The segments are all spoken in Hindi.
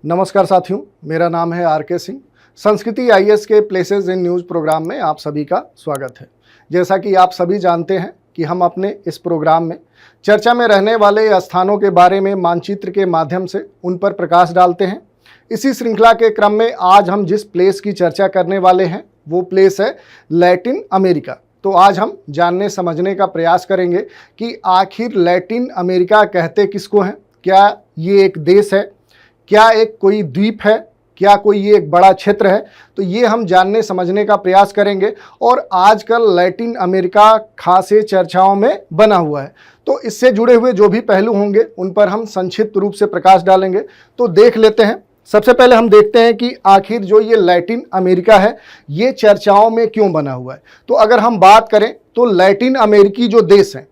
नमस्कार साथियों, मेरा नाम है आर के सिंह। संस्कृति आईएएस के प्लेसेस इन न्यूज़ प्रोग्राम में आप सभी का स्वागत है। जैसा कि आप सभी जानते हैं कि हम अपने इस प्रोग्राम में चर्चा में रहने वाले स्थानों के बारे में मानचित्र के माध्यम से उन पर प्रकाश डालते हैं। इसी श्रृंखला के क्रम में आज हम जिस प्लेस की चर्चा करने वाले हैं वो प्लेस है लैटिन अमेरिका। तो आज हम जानने समझने का प्रयास करेंगे कि आखिर लैटिन अमेरिका कहते किसको हैं। क्या ये एक देश है, क्या एक कोई द्वीप है, क्या कोई ये एक बड़ा क्षेत्र है? तो ये हम जानने समझने का प्रयास करेंगे। और आजकल लैटिन अमेरिका खासे चर्चाओं में बना हुआ है, तो इससे जुड़े हुए जो भी पहलू होंगे उन पर हम संक्षिप्त रूप से प्रकाश डालेंगे। तो देख लेते हैं। सबसे पहले हम देखते हैं कि आखिर जो ये लैटिन अमेरिका है ये चर्चाओं में क्यों बना हुआ है। तो अगर हम बात करें तो लैटिन अमेरिकी जो देश हैं,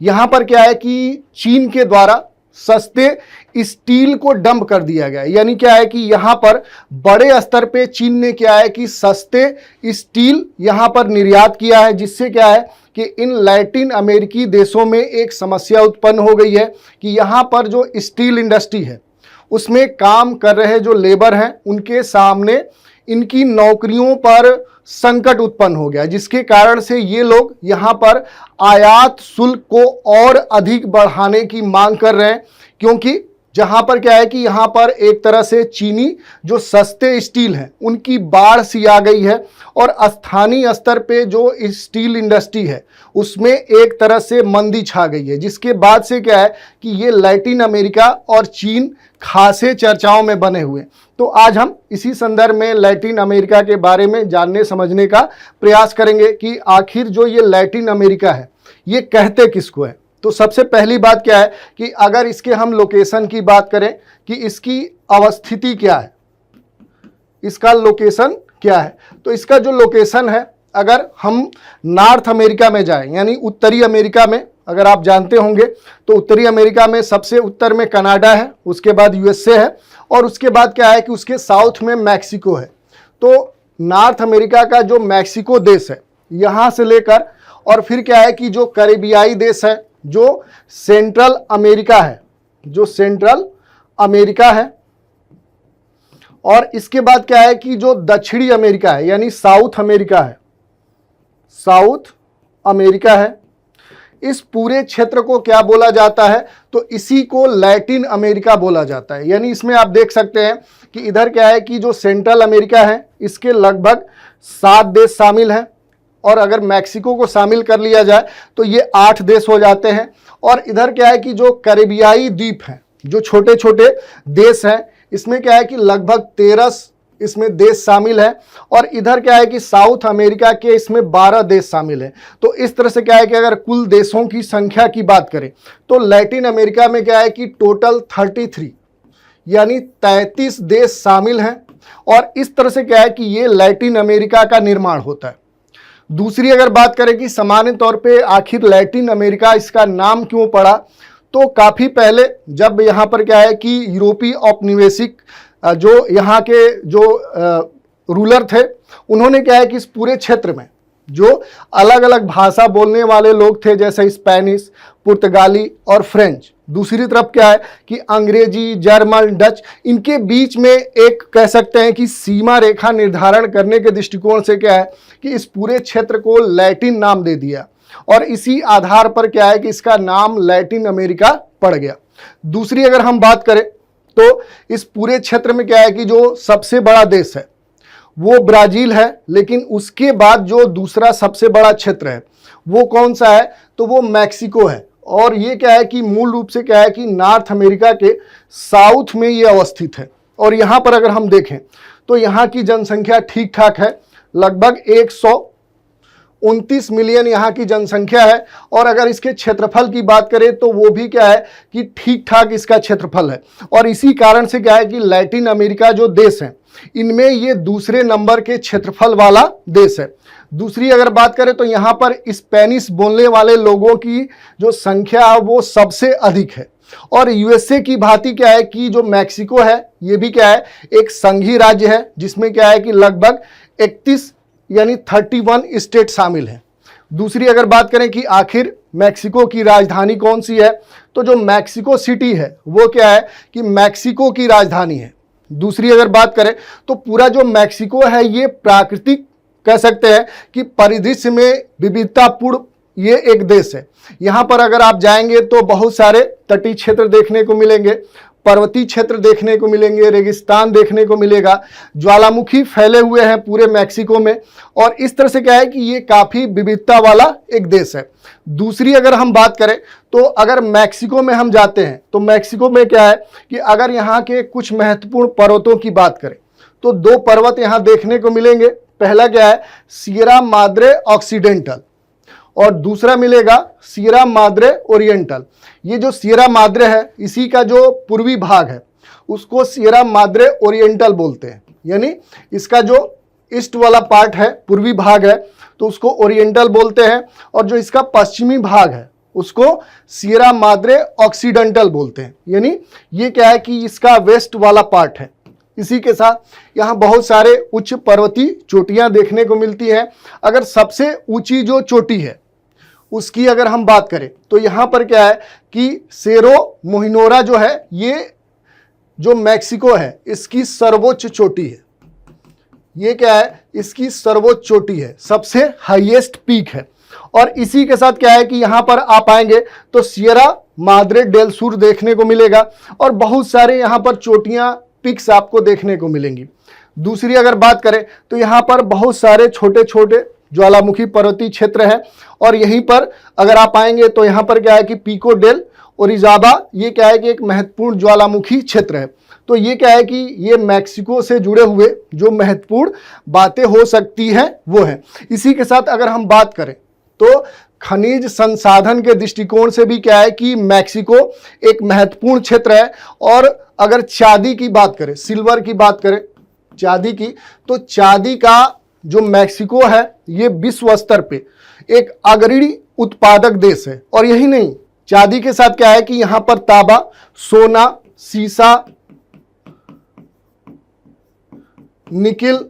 यहाँ पर क्या है कि चीन के द्वारा सस्ते स्टील को डंप कर दिया गया है। यानी क्या है कि यहाँ पर बड़े स्तर पे चीन ने क्या है कि सस्ते स्टील यहाँ पर निर्यात किया है, जिससे क्या है कि इन लैटिन अमेरिकी देशों में एक समस्या उत्पन्न हो गई है कि यहाँ पर जो स्टील इंडस्ट्री है उसमें काम कर रहे जो लेबर हैं उनके सामने इनकी नौकरियों पर संकट उत्पन्न हो गया, जिसके कारण से ये लोग यहाँ पर आयात शुल्क को और अधिक बढ़ाने की मांग कर रहे हैं। क्योंकि जहाँ पर क्या है कि यहाँ पर एक तरह से चीनी जो सस्ते स्टील हैं उनकी बाढ़ सी आ गई है और स्थानीय स्तर पे जो स्टील इंडस्ट्री है उसमें एक तरह से मंदी छा गई है, जिसके बाद से क्या है कि ये लैटिन अमेरिका और चीन खासे चर्चाओं में बने हुए। तो आज हम इसी संदर्भ में लैटिन अमेरिका के बारे में जानने समझने का प्रयास करेंगे कि आखिर जो ये लैटिन अमेरिका है ये कहते किसको है। तो सबसे पहली बात क्या है कि अगर इसके हम लोकेशन की बात करें कि इसकी अवस्थिति क्या है, इसका लोकेशन क्या है, तो इसका जो लोकेशन है, अगर हम नॉर्थ अमेरिका में जाएं यानी उत्तरी अमेरिका में, अगर आप जानते होंगे तो उत्तरी अमेरिका में सबसे उत्तर में कनाडा है, उसके बाद यूएसए है और उसके बाद क्या है कि उसके साउथ में मैक्सिको है। तो नॉर्थ अमेरिका का जो मैक्सिको देश है यहाँ से लेकर और फिर क्या है कि जो कैरिबियाई देश है, जो सेंट्रल अमेरिका है, जो सेंट्रल अमेरिका है, और इसके बाद क्या है कि जो दक्षिणी अमेरिका है यानी साउथ अमेरिका है, साउथ अमेरिका है। इस पूरे क्षेत्र को क्या बोला जाता है, तो इसी को लैटिन अमेरिका बोला जाता है। यानी इसमें आप देख सकते हैं कि इधर क्या है कि जो सेंट्रल अमेरिका है इसके लगभग 7 देश शामिल हैं और अगर मैक्सिको को शामिल कर लिया जाए तो ये 8 देश हो जाते हैं। और इधर क्या है कि जो कैरिबियाई द्वीप हैं, जो छोटे छोटे देश हैं, इसमें क्या है कि लगभग 13 इसमें देश शामिल है और इधर क्या है कि साउथ अमेरिका के इसमें 12 देश शामिल हैं। तो इस तरह से क्या है कि अगर कुल देशों की संख्या की बात करें तो लैटिन अमेरिका में क्या है कि टोटल 33 यानी 33 देश शामिल हैं। और इस तरह से क्या है कि ये लैटिन अमेरिका का निर्माण होता है। दूसरी अगर बात करें कि सामान्य तौर पे आखिर लैटिन अमेरिका इसका नाम क्यों पड़ा, तो काफ़ी पहले जब यहाँ पर क्या है कि यूरोपीय औपनिवेशिक जो यहाँ के जो रूलर थे उन्होंने क्या है कि इस पूरे क्षेत्र में जो अलग अलग भाषा बोलने वाले लोग थे, जैसे स्पेनिश, पुर्तगाली और फ्रेंच, दूसरी तरफ क्या है कि अंग्रेजी, जर्मन, डच, इनके बीच में एक कह सकते हैं कि सीमा रेखा निर्धारण करने के दृष्टिकोण से क्या है कि इस पूरे क्षेत्र को लैटिन नाम दे दिया और इसी आधार पर क्या है कि इसका नाम लैटिन अमेरिका पड़ गया। दूसरी अगर हम बात करें तो इस पूरे क्षेत्र में क्या है कि जो सबसे बड़ा देश है वो ब्राजील है, लेकिन उसके बाद जो दूसरा सबसे बड़ा क्षेत्र है वो कौन सा है, तो वो मैक्सिको है। और ये क्या है कि मूल रूप से क्या है कि नॉर्थ अमेरिका के साउथ में ये अवस्थित है। और यहाँ पर अगर हम देखें तो यहाँ की जनसंख्या ठीक ठाक है, लगभग 129 मिलियन यहाँ की जनसंख्या है। और अगर इसके क्षेत्रफल की बात करें तो वो भी क्या है कि ठीक ठाक इसका क्षेत्रफल है। और इसी कारण से क्या है कि लैटिन अमेरिका जो देश है इनमें ये दूसरे नंबर के क्षेत्रफल वाला देश है। दूसरी अगर बात करें तो यहाँ पर स्पेनिश बोलने वाले लोगों की जो संख्या है वो सबसे अधिक है। और यूएसए की भांति क्या है कि जो मैक्सिको है ये भी क्या है एक संघीय राज्य है, जिसमें क्या है कि लगभग 31 यानी 31 स्टेट शामिल हैं। दूसरी अगर बात करें कि आखिर मैक्सिको की राजधानी कौन सी है, तो जो मैक्सिको सिटी है वो क्या है कि मैक्सिको की राजधानी है। दूसरी अगर बात करें तो पूरा जो मैक्सिको है ये प्राकृतिक कह सकते हैं कि परिदृश्य में विविधतापूर्ण ये एक देश है। यहाँ पर अगर आप जाएंगे तो बहुत सारे तटीय क्षेत्र देखने को मिलेंगे, पर्वतीय क्षेत्र देखने को मिलेंगे, रेगिस्तान देखने को मिलेगा, ज्वालामुखी फैले हुए हैं पूरे मैक्सिको में। और इस तरह से क्या है कि ये काफ़ी विविधता वाला एक देश है। दूसरी अगर हम बात करें तो अगर मैक्सिको में हम जाते हैं तो मैक्सिको में क्या है कि अगर यहाँ के कुछ महत्वपूर्ण पर्वतों की बात करें तो 2 पर्वत यहाँ देखने को मिलेंगे। पहला क्या है, सियरा माद्रे ऑक्सीडेंटल, और दूसरा मिलेगा सियरा माद्रे ओरिएंटल। ये जो सियरा माद्रे है इसी का जो पूर्वी भाग है उसको सियरा माद्रे ओरिएंटल बोलते हैं, यानी इसका जो ईस्ट वाला पार्ट है, पूर्वी भाग है, तो उसको ओरिएंटल बोलते हैं, और जो इसका पश्चिमी भाग है उसको सियरा माद्रे ऑक्सीडेंटल बोलते हैं, यानी ये क्या है कि इसका वेस्ट वाला पार्ट है। इसी के साथ यहाँ बहुत सारे उच्च पर्वतीय चोटियाँ देखने को मिलती हैं। अगर सबसे ऊंची जो चोटी है उसकी अगर हम बात करें तो यहाँ पर क्या है कि सेरो मोहिनोरा जो है ये जो मैक्सिको है इसकी सर्वोच्च चोटी है। ये क्या है, इसकी सर्वोच्च चोटी है, सबसे हाईएस्ट पीक है। और इसी के साथ क्या है कि यहाँ पर आप आएंगे तो सियरा माद्रे डेल सुर देखने को मिलेगा, और बहुत सारे यहाँ पर चोटियाँ पिक्स आपको देखने को मिलेंगी। दूसरी अगर बात करें तो यहाँ पर बहुत सारे छोटे छोटे ज्वालामुखी पर्वतीय क्षेत्र है, और यहीं पर अगर आप आएंगे तो यहाँ पर क्या है कि पिको डेल ओरिजाबा ये क्या है कि एक महत्वपूर्ण ज्वालामुखी क्षेत्र है। तो ये क्या है कि ये मैक्सिको से जुड़े हुए जो महत्वपूर्ण बातें हो सकती हैं वो है। इसी के साथ अगर हम बात करें तो खनिज संसाधन के दृष्टिकोण से भी क्या है कि मैक्सिको एक महत्वपूर्ण क्षेत्र है। और अगर चांदी की बात करें, सिल्वर की बात करें, चांदी की, तो चांदी का जो मैक्सिको है ये विश्व स्तर पे एक अग्रणी उत्पादक देश है। और यही नहीं, चांदी के साथ क्या है कि यहाँ पर तांबा, सोना, सीसा, निकिल,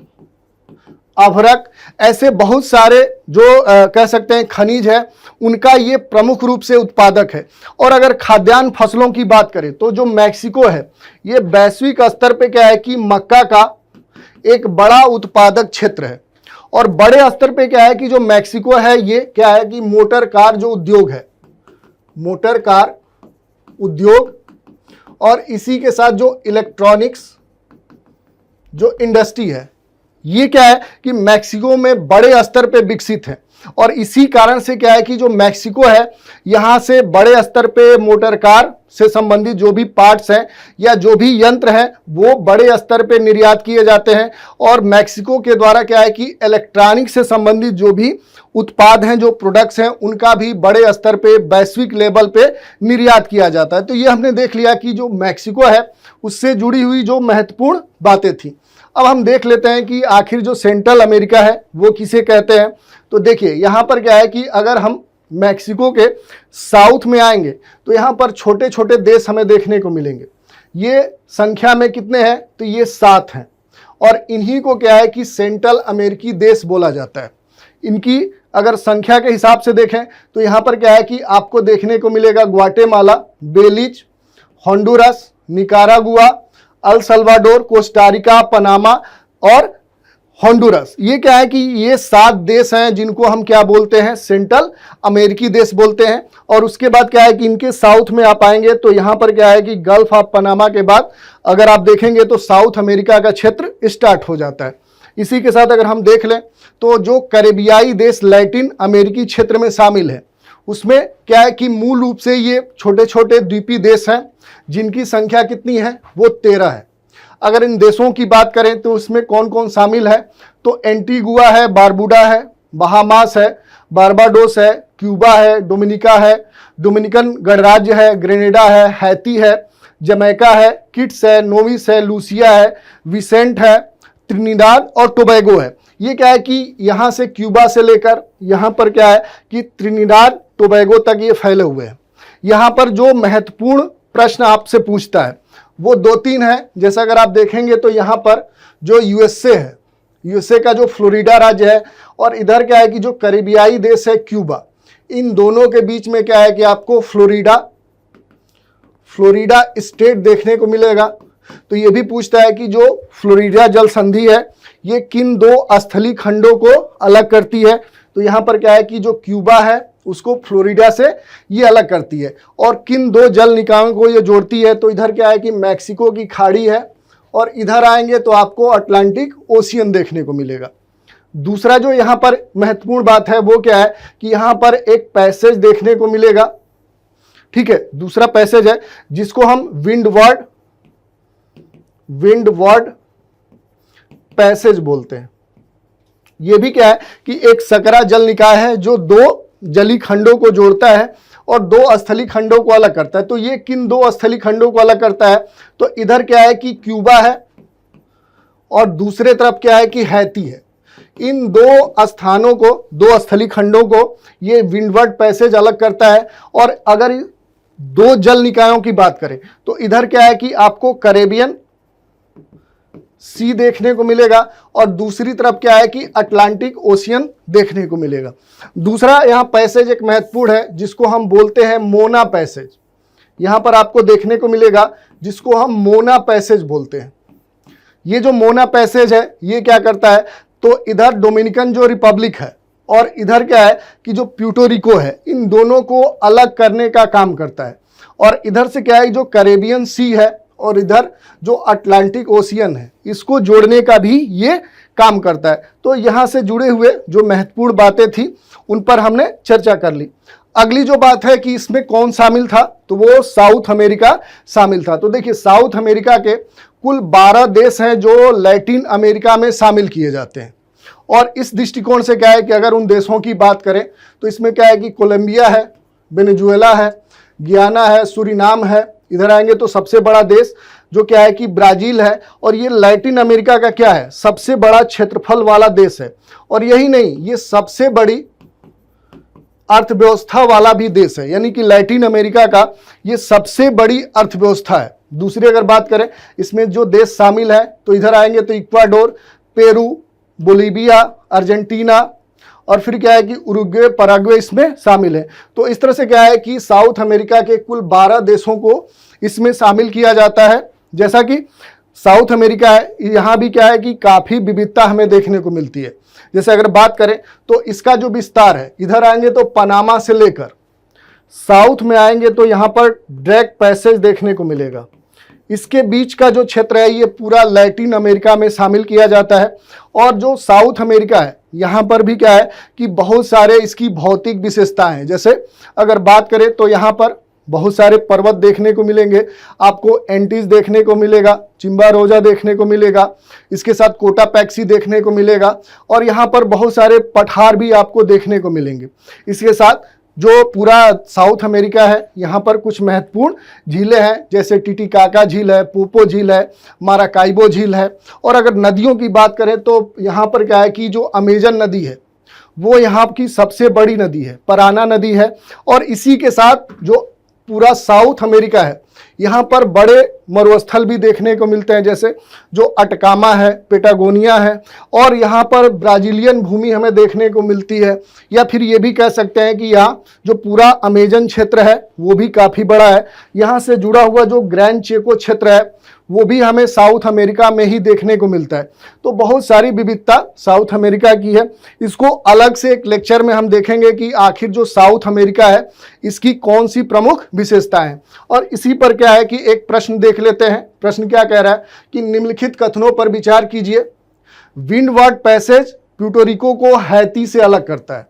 अभ्रक, ऐसे बहुत सारे जो कह सकते हैं खनिज है उनका ये प्रमुख रूप से उत्पादक है। और अगर खाद्यान्न फसलों की बात करें तो जो मैक्सिको है ये वैश्विक स्तर पे क्या है कि मक्का का एक बड़ा उत्पादक क्षेत्र है। और बड़े स्तर पे क्या है कि जो मैक्सिको है ये क्या है कि मोटर कार जो उद्योग है, मोटर कार उद्योग, और इसी के साथ जो इलेक्ट्रॉनिक्स जो इंडस्ट्री है ये क्या है कि मैक्सिको में बड़े स्तर पे विकसित है। और इसी कारण से क्या है कि जो मैक्सिको है यहाँ से बड़े स्तर पे मोटर कार से संबंधित जो भी पार्ट्स हैं या जो भी यंत्र हैं वो बड़े स्तर पे निर्यात किए जाते हैं। और मैक्सिको के द्वारा क्या है कि इलेक्ट्रॉनिक से संबंधित जो भी उत्पाद हैं, जो प्रोडक्ट्स हैं, उनका भी बड़े स्तर पे वैश्विक लेवल पे निर्यात किया जाता है। तो ये हमने देख लिया कि जो मैक्सिको है उससे जुड़ी हुई जो महत्वपूर्ण बातें थी। अब हम देख लेते हैं कि आखिर जो सेंट्रल अमेरिका है वो किसे कहते हैं। तो देखिए यहाँ पर क्या है कि अगर हम मैक्सिको के साउथ में आएंगे तो यहाँ पर छोटे छोटे देश हमें देखने को मिलेंगे। ये संख्या में कितने हैं, तो ये 7 हैं, और इन्हीं को क्या है कि सेंट्रल अमेरिकी देश बोला जाता है। इनकी अगर संख्या के हिसाब से देखें तो यहाँ पर क्या है कि आपको देखने को मिलेगा Guatemala, Belize, Honduras, Nicaragua, El Salvador, Costa Rica, Panama और होंडुरस। ये क्या है कि ये 7 देश हैं जिनको हम क्या बोलते हैं, सेंट्रल अमेरिकी देश बोलते हैं। और उसके बाद क्या है कि इनके साउथ में आप आएंगे तो यहाँ पर क्या है कि गल्फ ऑफ पनामा के बाद अगर आप देखेंगे तो साउथ अमेरिका का क्षेत्र स्टार्ट हो जाता है। इसी के साथ अगर हम देख लें तो जो कैरेबियाई देश लैटिन अमेरिकी क्षेत्र में शामिल है उसमें क्या है कि मूल रूप से ये छोटे छोटे द्वीपीय देश हैं जिनकी संख्या कितनी है, वो 13 है। अगर इन देशों की बात करें तो उसमें कौन कौन शामिल है, तो एंटीगुआ है, बारबुडा है, बहामास है, बारबाडोस है, क्यूबा है, डोमिनिका है, डोमिनिकन गणराज्य है, ग्रेनेडा है, हैती है, जमैका है, किट्स है, नोविस है, लूसिया है, विसेंट है, त्रिनिदाद और टोबैगो है। ये क्या है कि यहाँ से क्यूबा से लेकर यहाँ पर क्या है कि त्रिनिदाद टोबैगो तक ये फैले हुए हैं। यहाँ पर जो महत्वपूर्ण प्रश्न आपसे पूछता है वो 2-3 है। जैसा अगर आप देखेंगे तो यहाँ पर जो यूएसए है, यूएसए का जो फ्लोरिडा राज्य है, और इधर क्या है कि जो कैरेबियाई देश है क्यूबा, इन दोनों के बीच में क्या है कि आपको फ्लोरिडा स्टेट देखने को मिलेगा। तो ये भी पूछता है कि जो फ्लोरिडा जल संधि है ये किन दो स्थलीय खंडों को अलग करती है। तो यहाँ पर क्या है कि जो क्यूबा है उसको फ्लोरिडा से ये अलग करती है, और किन दो जल निकायों को ये जोड़ती है। तो इधर क्या है कि मैक्सिको की खाड़ी है, और इधर आएंगे तो आपको अटलांटिक ओशियन देखने को मिलेगा। दूसरा जो यहाँ पर महत्वपूर्ण बात है वो क्या है कि यहाँ पर एक पैसेज देखने को मिलेगा। ठीक है, दूसरा पैसेज है जिसको हम विंडवर्ड पैसेज बोलते हैं। ये भी क्या है कि एक सकरा जल निकाय है जो दो जलीय खंडों को जोड़ता है और दो स्थलीय खंडों को अलग करता है। तो ये किन दो स्थलीय खंडों को अलग करता है? तो इधर क्या है कि क्यूबा है और दूसरे तरफ क्या है कि हैती है। इन दो स्थानों को, दो स्थलीय खंडों को ये विंडवर्ड पैसेज अलग करता है। और अगर दो जल निकायों की बात करें तो इधर क्या है कि आपको कैरेबियन सी देखने को मिलेगा और दूसरी तरफ क्या है कि अटलांटिक ओशियन देखने को मिलेगा। दूसरा यहाँ पैसेज एक महत्वपूर्ण है जिसको हम बोलते हैं मोना पैसेज। यहाँ पर आपको देखने को मिलेगा जिसको हम मोना पैसेज बोलते हैं। ये जो मोना पैसेज है ये क्या करता है? तो इधर डोमिनिकन जो रिपब्लिक है और इधर क्या है कि जो प्यूर्टोरिको है, इन दोनों को अलग करने का काम करता है। और इधर से क्या है जो कैरेबियन सी है और इधर जो अटलांटिक ओशियन है इसको जोड़ने का भी ये काम करता है। तो यहाँ से जुड़े हुए जो महत्वपूर्ण बातें थी उन पर हमने चर्चा कर ली। अगली जो बात है कि इसमें कौन शामिल था, तो वो साउथ अमेरिका शामिल था। तो देखिए साउथ अमेरिका के कुल 12 देश हैं जो लैटिन अमेरिका में शामिल किए जाते हैं। और इस दृष्टिकोण से क्या है कि अगर उन देशों की बात करें तो इसमें क्या है कि कोलंबिया है, वेनेजुएला है, गियाना है, सूरीनाम है। इधर आएंगे तो सबसे बड़ा देश जो क्या है कि ब्राजील है। और ये लैटिन अमेरिका का क्या है? सबसे बड़ा क्षेत्रफल वाला देश है। और यही नहीं, ये सबसे बड़ी अर्थव्यवस्था वाला भी देश है, यानी कि लैटिन अमेरिका का ये सबसे बड़ी अर्थव्यवस्था है। दूसरी अगर बात करें इसमें जो देश शामिल है तो इधर आएंगे तो इक्वाडोर, पेरू, बोलीविया, अर्जेंटीना और फिर क्या है कि उरुग्वे, पैराग्वे इसमें शामिल है। तो इस तरह से क्या है कि साउथ अमेरिका के कुल 12 देशों को इसमें शामिल किया जाता है। जैसा कि साउथ अमेरिका है, यहाँ भी क्या है कि काफ़ी विविधता हमें देखने को मिलती है। जैसे अगर बात करें तो इसका जो विस्तार है, इधर आएंगे तो पनामा से लेकर साउथ में आएंगे तो यहाँ पर ड्रैक पैसेज देखने को मिलेगा। इसके बीच का जो क्षेत्र है ये पूरा लैटिन अमेरिका में शामिल किया जाता है। और जो साउथ अमेरिका है यहाँ पर भी क्या है कि बहुत सारे इसकी भौतिक विशेषताएं हैं। जैसे अगर बात करें तो यहाँ पर बहुत सारे पर्वत देखने को मिलेंगे, आपको एंटीज देखने को मिलेगा, चिम्बारोजा देखने को मिलेगा, इसके साथ कोटापैक्सी देखने को मिलेगा और यहाँ पर बहुत सारे पठार भी आपको देखने को मिलेंगे। इसके साथ जो पूरा साउथ अमेरिका है यहाँ पर कुछ महत्वपूर्ण झीलें हैं, जैसे टिटिकाका झील है, पोपो झील है, माराकाइबो झील है। और अगर नदियों की बात करें तो यहाँ पर क्या है कि जो अमेजन नदी है वो यहाँ की सबसे बड़ी नदी है, पराना नदी है। और इसी के साथ जो पूरा साउथ अमेरिका है यहाँ पर बड़े मरुस्थल भी देखने को मिलते हैं, जैसे जो अटकामा है, पेटागोनिया है। और यहाँ पर ब्राजीलियन भूमि हमें देखने को मिलती है, या फिर ये भी कह सकते हैं कि यहाँ जो पूरा अमेजन क्षेत्र है वो भी काफ़ी बड़ा है। यहाँ से जुड़ा हुआ जो ग्रैंड चेको क्षेत्र है वो भी हमें साउथ अमेरिका में ही देखने को मिलता है। तो बहुत सारी विविधता साउथ अमेरिका की है। इसको अलग से एक लेक्चर में हम देखेंगे कि आखिर जो साउथ अमेरिका है इसकी कौन सी प्रमुख विशेषताएं हैं। और इसी पर क्या है कि एक प्रश्न देख लेते हैं। प्रश्न क्या कह रहा है कि निम्नलिखित कथनों पर विचार कीजिए। विंडवर्ड पैसेज प्यूर्टोरिको को हैती से अलग करता है।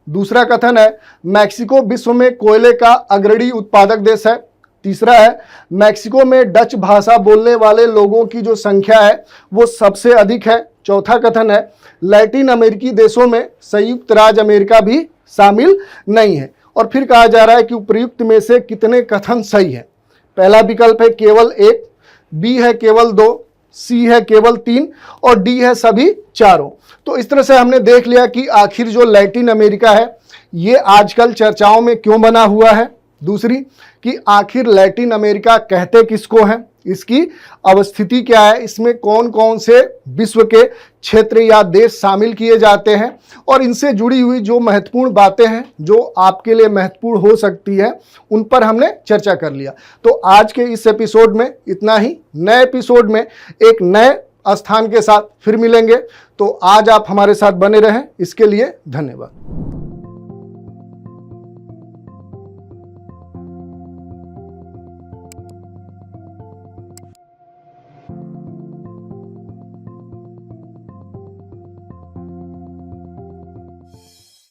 दूसरा कथन है मैक्सिको विश्व में कोयले का अग्रणी उत्पादक देश है। तीसरा है मैक्सिको में डच भाषा बोलने वाले लोगों की जो संख्या है वो सबसे अधिक है। चौथा कथन है लैटिन अमेरिकी देशों में संयुक्त राज्य अमेरिका भी शामिल नहीं है। और फिर कहा जा रहा है कि उपयुक्त में से कितने कथन सही है। पहला विकल्प है केवल 1, बी है केवल 2, सी है केवल 3 और डी है सभी चारों। तो इस तरह से हमने देख लिया कि आखिर जो लैटिन अमेरिका है ये आजकल चर्चाओं में क्यों बना हुआ है। दूसरी कि आखिर लैटिन अमेरिका कहते किसको हैं, इसकी अवस्थिति क्या है, इसमें कौन कौन से विश्व के क्षेत्र या देश शामिल किए जाते हैं और इनसे जुड़ी हुई जो महत्वपूर्ण बातें हैं जो आपके लिए महत्वपूर्ण हो सकती है, उन पर हमने चर्चा कर लिया। तो आज के इस एपिसोड में इतना ही। नए एपिसोड में एक नए स्थान के साथ फिर मिलेंगे। तो आज आप हमारे साथ बने रहें, इसके लिए धन्यवाद।